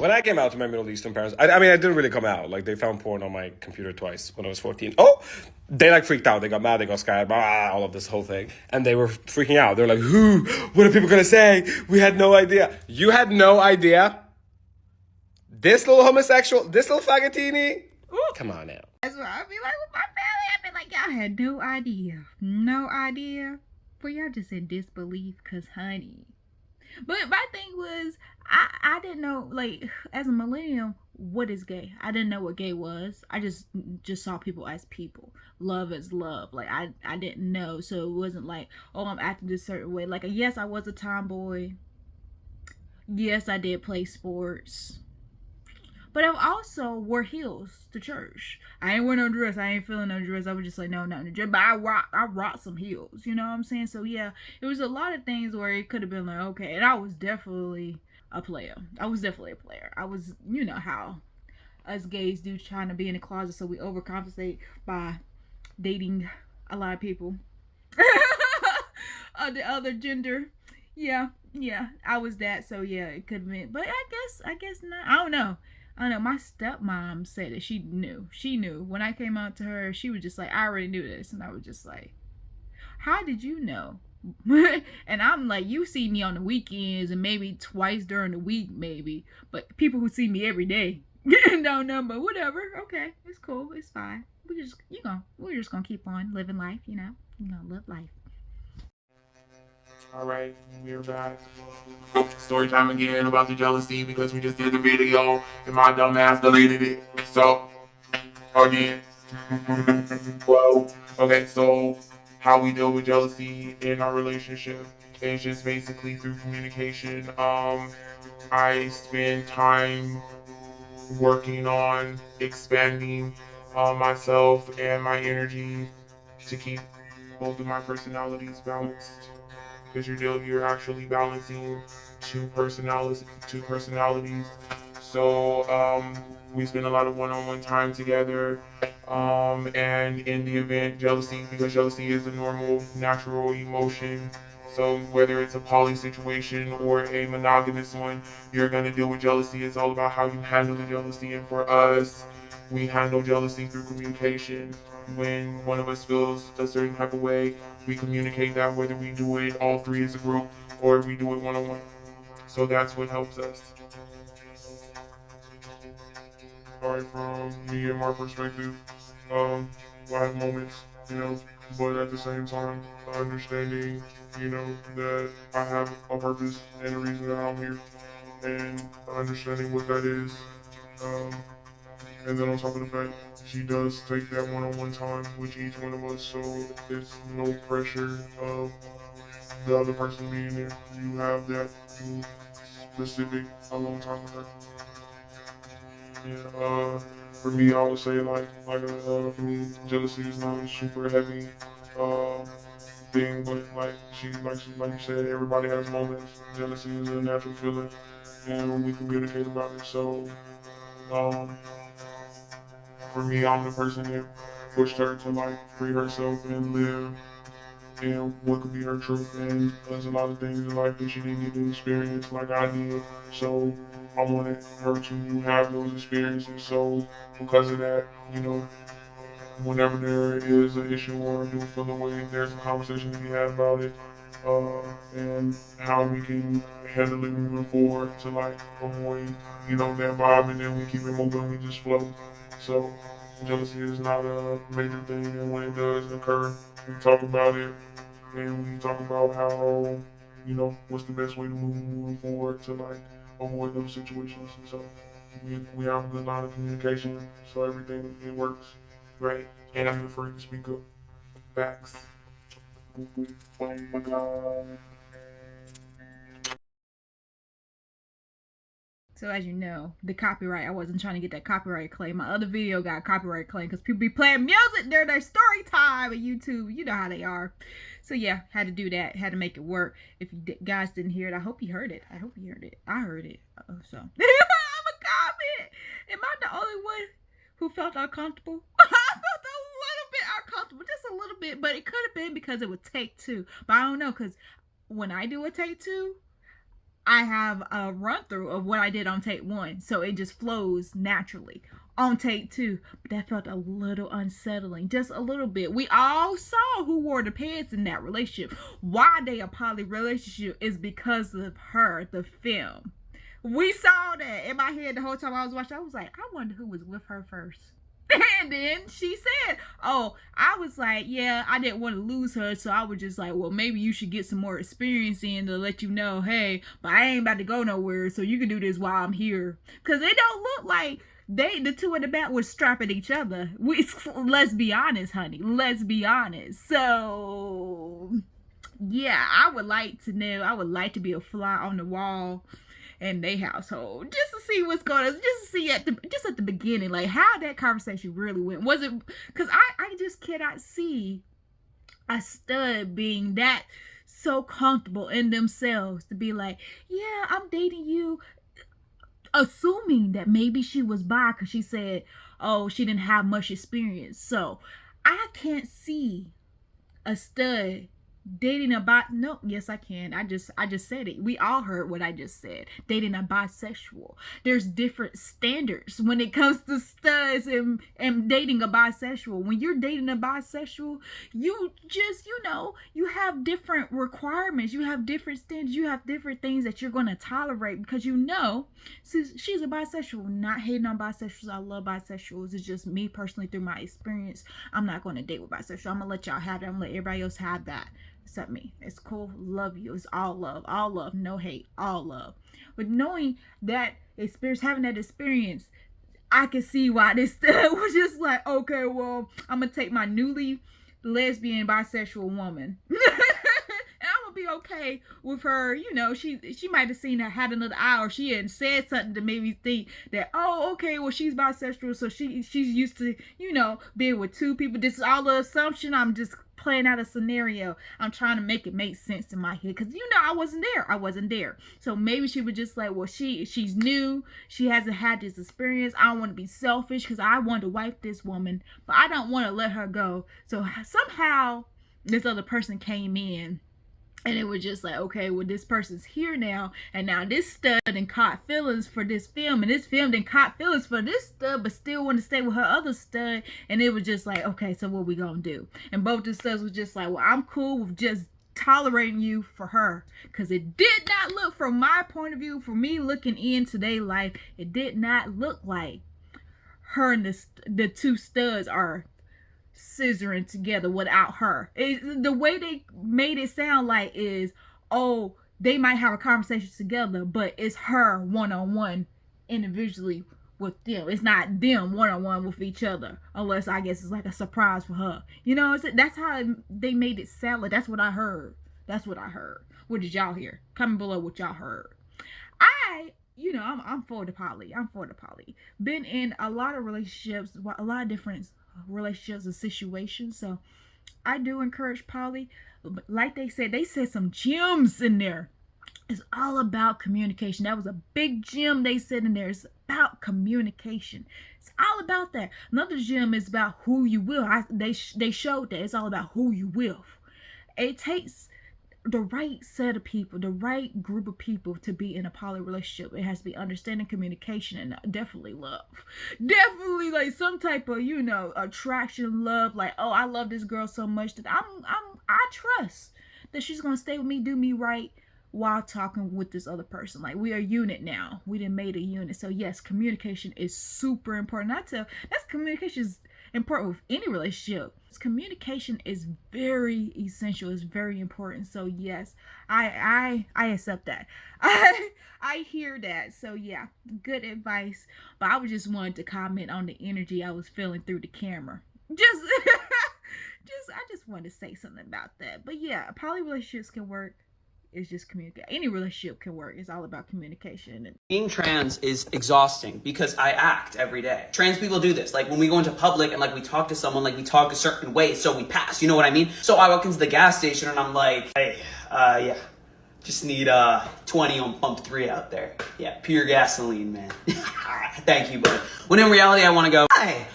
When I came out to my Middle Eastern parents, I mean, I didn't really come out. Like, they found porn on my computer twice when I was 14. Oh, they like freaked out. They got mad. They got scared. Blah, all of this whole thing. And they were freaking out. They were like, who? What are people going to say? We had no idea. You had no idea? This little homosexual, this little faggotini? Ooh, come on now. That's what I be like with my family. I be like, y'all had no idea. No idea. Well, y'all just in disbelief, because honey. But my thing was, I didn't know, like, as a millennial, what is gay? I didn't know what gay was. I just saw people as people. Love is love. Like, I didn't know. So it wasn't like, oh, I'm acting this certain way. Like, yes, I was a tomboy. Yes, I did play sports. But I also wore heels to church. I ain't wear no dress. I ain't feeling no dress. I was just like, no, not in the dress. But I rock some heels. You know what I'm saying? So yeah, it was a lot of things where it could have been like, okay. And I was definitely a player. I was, you know how us gays do, trying to be in the closet, so we overcompensate by dating a lot of people of the other gender. Yeah, I was that. So yeah, it could have been. But I guess not. I don't know. My stepmom said that she knew when I came out to her. She was just like, I already knew this. And I was just like, how did you know? And I'm like, you see me on the weekends and maybe twice during the week, maybe, but people who see me every day don't know. But whatever, okay, it's cool, it's fine. We're just gonna keep on living life, you know. Live life. Alright, we're back. Story time again about the jealousy, because we just did the video and my dumb ass deleted it. So, again. Well, okay, so how we deal with jealousy in our relationship is just basically through communication. I spend time working on expanding myself and my energy to keep both of my personalities balanced. Because you're actually balancing two personalities. So we spend a lot of one-on-one time together. And in the event because jealousy is a normal, natural emotion. So whether it's a poly situation or a monogamous one, you're gonna deal with jealousy. It's all about how you handle the jealousy. And for us, we handle jealousy through communication. When one of us feels a certain type of way, we communicate that, whether we do it all three as a group or we do it one-on-one. So that's what helps us. Alright, from me and my perspective, I have moments, but at the same time, understanding, that I have a purpose and a reason that I'm here, and understanding what that is. And then on top of the fact, she does take that one-on-one time with each one of us, so it's no pressure of the other person being there. You have that specific alone time with her. Yeah, for me, I would say for me, jealousy is not a super heavy thing, but like you said, everybody has moments. Jealousy is a natural feeling, and we communicate about it. So, for me, I'm the person that pushed her to free herself and live and what could be her truth. And there's a lot of things in life that she didn't get to experience like I did. So I wanted her to have those experiences. So because of that, whenever there is an issue or do feel the way, there's a conversation to be had about it. And how we can handle it moving forward to avoid, that vibe, and then we keep it moving, we just flow. So jealousy is not a major thing, and when it does occur, we talk about it, and we talk about how, what's the best way to move forward to avoid those situations. And so we have a good line of communication, so everything, it works. Right? And I'm afraid to speak up. Facts. Oh my God. So as you know, the copyright, I wasn't trying to get that copyright claim. My other video got copyright claim because people be playing music during their story time on YouTube. You know how they are. So yeah, had to do that. Had to make it work. If you guys didn't hear it, I hope you heard it. I heard it. So I'm a comment. Am I the only one who felt uncomfortable? I felt a little bit uncomfortable, just a little bit. But it could have been because it would take two. But I don't know, because when I do a take two, I have a run through of what I did on take 1, so it just flows naturally. On take 2, but that felt a little unsettling, just a little bit. We all saw who wore the pants in that relationship. Why they a poly relationship is because of her, the film. We saw that in my head the whole time I was watching. I was like, I wonder who was with her first. And then she said, oh, I was like, yeah, I didn't want to lose her. So I was just like, well, maybe you should get some more experience in to let you know, hey, but I ain't about to go nowhere. So you can do this while I'm here. Because it don't look like the two in the back were strapping each other. Let's be honest, honey. Let's be honest. So, yeah, I would like to know. I would like to be a fly on the wall in their household, just to see what's going on, just to see at the beginning, like how that conversation really went. Was it, because I just cannot see a stud being that so comfortable in themselves to be like, yeah, I'm dating you, assuming that maybe she was bi, because she said, oh, she didn't have much experience. So I can't see a stud dating a no, yes I can. I just said it. We all heard what I just said. Dating a bisexual. There's different standards when it comes to studs and dating a bisexual. When you're dating a bisexual, you just, you have different requirements. You have different standards. You have different things that you're going to tolerate, because she's a bisexual. Not hating on bisexuals. I love bisexuals. It's just me personally, through my experience, I'm not going to date with bisexual. I'm going to let y'all have that. I'm going to let everybody else have that except me. It's cool. Love you. It's all love, no hate, all love. But knowing that experience, having that experience, I can see why this was just like, okay, well, I'm gonna take my newly lesbian bisexual woman and I'm gonna be okay with her. She might have seen her had another eye, or she had said something to make me think that, oh, okay, well, she's bisexual, so she's used to being with two people. This is all the assumption. I'm just playing out a scenario. I'm trying to make it make sense in my head, because I wasn't there. So maybe she was just like, well, she's new, she hasn't had this experience. I don't want to be selfish, because I want to wife this woman, but I don't want to let her go. So somehow this other person came in, and it was just like, okay, well, this person's here now, and now this stud and caught feelings for this film, and this film then caught feelings for this stud, but still want to stay with her other stud. And it was just like, okay, so what we gonna do? And both the studs was just like, well, I'm cool with just tolerating you for her, because it did not look, from my point of view, for me looking into their life, it did not look like her and the two studs are scissoring together without her. The way they made it sound like is, oh, they might have a conversation together, but it's her one-on-one individually with them. It's not them one-on-one with each other, unless I guess it's like a surprise for her. That's how they made it sound like. That's what I heard. What did y'all hear? Comment below what y'all heard. I'm for the poly. Been in a lot of relationships, a lot of different relationships and situations, so I do encourage poly. But like they said some gems in there. It's all about communication. That was a big gem they said in there. It's about communication. It's all about that. Another gem is about who you will. They showed that it's all about who you will. It takes the right set of people, the right group of people to be in a poly relationship. It has to be understanding, communication, and definitely love. Definitely like some type of, attraction, love. Like, oh, I love this girl so much that I trust that she's gonna stay with me, do me right, while talking with this other person. Like, we are a unit now. We done made a unit. So yes, communication is super important. Communication is important with any relationship. Communication is very essential. It's very important. So yes, I accept that. I hear that. So yeah, good advice. But I just wanted to comment on the energy I was feeling through the camera. I just wanted to say something about that. But yeah, poly relationships can work. It's just communicate. Any relationship can work. It's all about communication. Being trans is exhausting because I act every day. Trans people do this. Like when we go into public and like we talk to someone, like we talk a certain way, so we pass. You know what I mean? So I walk into the gas station and I'm like, hey, yeah, just need 20 on pump 3 out there. Yeah, pure gasoline, man. Thank you, buddy. When in reality, I want to go, hi,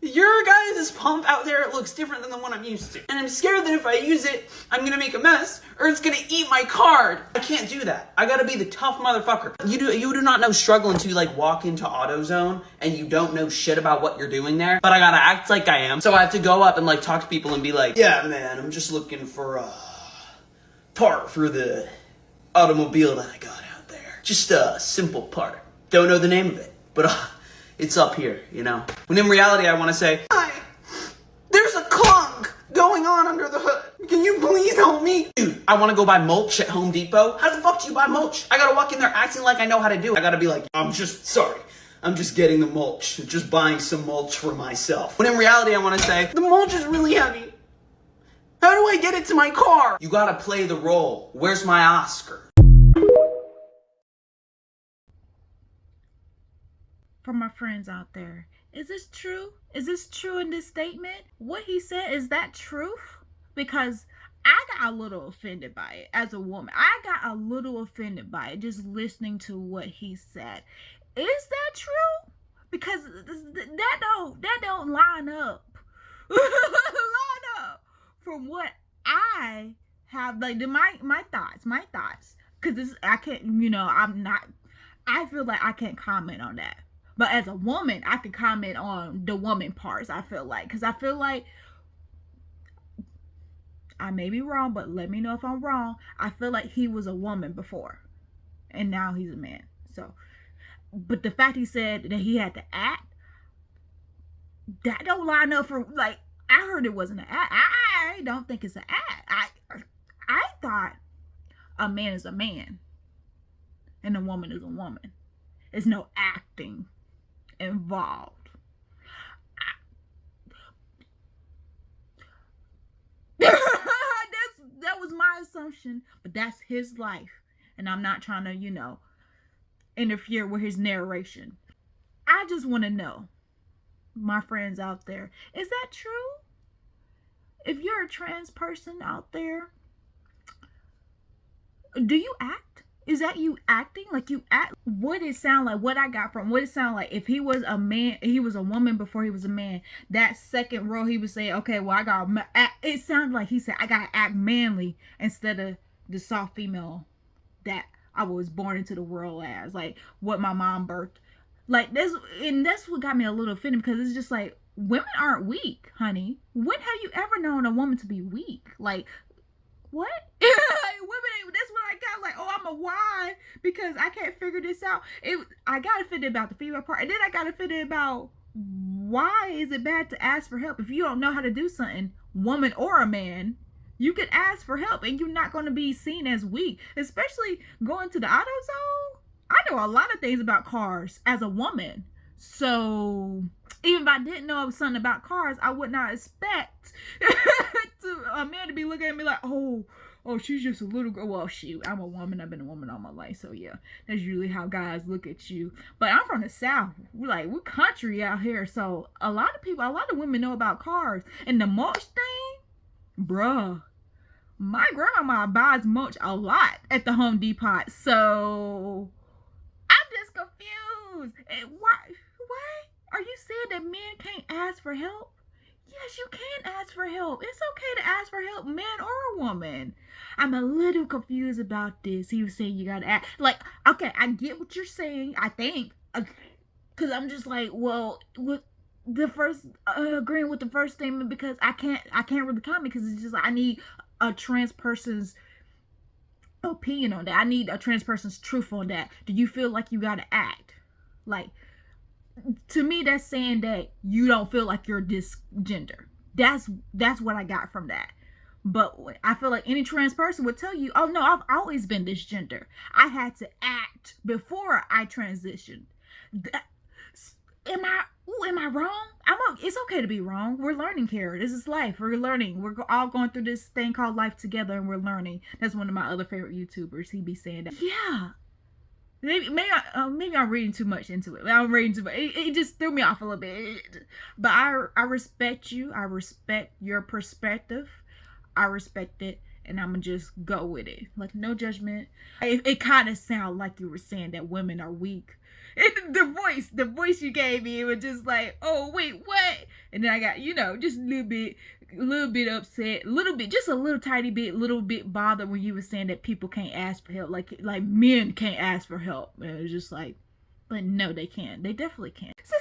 Your guys' pump out there looks different than the one I'm used to. And I'm scared that if I use it, I'm gonna make a mess or it's gonna eat my card. I can't do that. I gotta be the tough motherfucker. You do not know struggle until you like walk into AutoZone and you don't know shit about what you're doing there. But I gotta act like I am. So I have to go up and like talk to people and be like, yeah, man, I'm just looking for a part for the automobile that I got out there. Just a simple part. Don't know the name of it, but it's up here, you know? When in reality, I want to say, hi, there's a clunk going on under the hood. Can you please help me? Dude, I want to go buy mulch at Home Depot. How the fuck do you buy mulch? I gotta walk in there acting like I know how to do it. I gotta be like, I'm just getting the mulch. Just buying some mulch for myself. When in reality, I want to say, the mulch is really heavy. How do I get it to my car? You gotta play the role. Where's my Oscar? For my friends out there, is this true? Is this true in this statement? What he said, is that truth? Because I got a little offended by it as a woman. I got a little offended by it just listening to what he said. Is that true? Because that don't line up. Line up from what I have, like my thoughts. Because this, I can't, I feel like I can't comment on that. But as a woman, I can comment on the woman parts, I feel like. Because I feel like, I may be wrong, but let me know if I'm wrong. I feel like he was a woman before. And now he's a man. So, but the fact he said that he had to act, that don't line up for, like, I heard it wasn't an act. I don't think it's an act. I thought a man is a man. And a woman is a woman. There's no acting involved. That was my assumption, but that's his life, and I'm not trying to, interfere with his narration. I just want to know, my friends out there, is that true? If you're a trans person out there, do you act? Is that you acting? Like you act? What it sound like? What I got from what it sound like? If he was a man, he was a woman before he was a man. That second row, he would say, okay, well, I got. It sounded like he said, I gotta act manly instead of the soft female that I was born into the world as, like what my mom birthed. Like this, and that's what got me a little offended, because it's just like, women aren't weak, honey. When have you ever known a woman to be weak? Like, what? Women, that's what I got. Like, oh, I'm a why because I can't figure this out. I got offended about the female part, and then I got offended about why is it bad to ask for help if you don't know how to do something, woman or a man. You could ask for help, and you're not going to be seen as weak, especially going to the AutoZone. I know a lot of things about cars as a woman, so even if I didn't know something about cars, I would not expect a man to be looking at me like, oh, she's just a little girl. Well, shoot, I'm a woman. I've been a woman all my life. So, yeah, that's usually how guys look at you. But I'm from the South. We're country out here. So, a lot of women know about cars. And the mulch thing, bruh, my grandma buys mulch a lot at the Home Depot. So, I'm just confused. And why? Are you saying that men can't ask for help? Yes, you can ask for help. It's okay to ask for help, man or a woman. I'm a little confused about this. He was saying you gotta ask. Like, okay, I get what you're saying, I think. Because I'm just like, well, with the first, agreeing with the first statement, because I can't really comment, because it's just like, I need a trans person's opinion on that. I need a trans person's truth on that. Do you feel like you gotta act? Like, to me, that's saying that you don't feel like you're this gender. That's what I got from that. But I feel like any trans person would tell you, oh no, I've always been this gender. I had to act before I transitioned. Am I wrong? It's okay to be wrong. We're learning here. This is life. We're learning. We're all going through this thing called life together, and we're learning. That's one of my other favorite YouTubers. He be saying that. Yeah. Maybe I'm reading too much into it. I'm reading too much. It just threw me off a little bit. But I respect you. I respect your perspective. I respect it, and I'm gonna just go with it. Like, no judgment. It kind of sounded like you were saying that women are weak. And the voice you gave me, it was just like, oh wait, what? And then I got, you know, just a little bit upset, just a little tiny bit, little bit bothered when you were saying that people can't ask for help, like men can't ask for help. And it was just like, but no, they can. They definitely can. So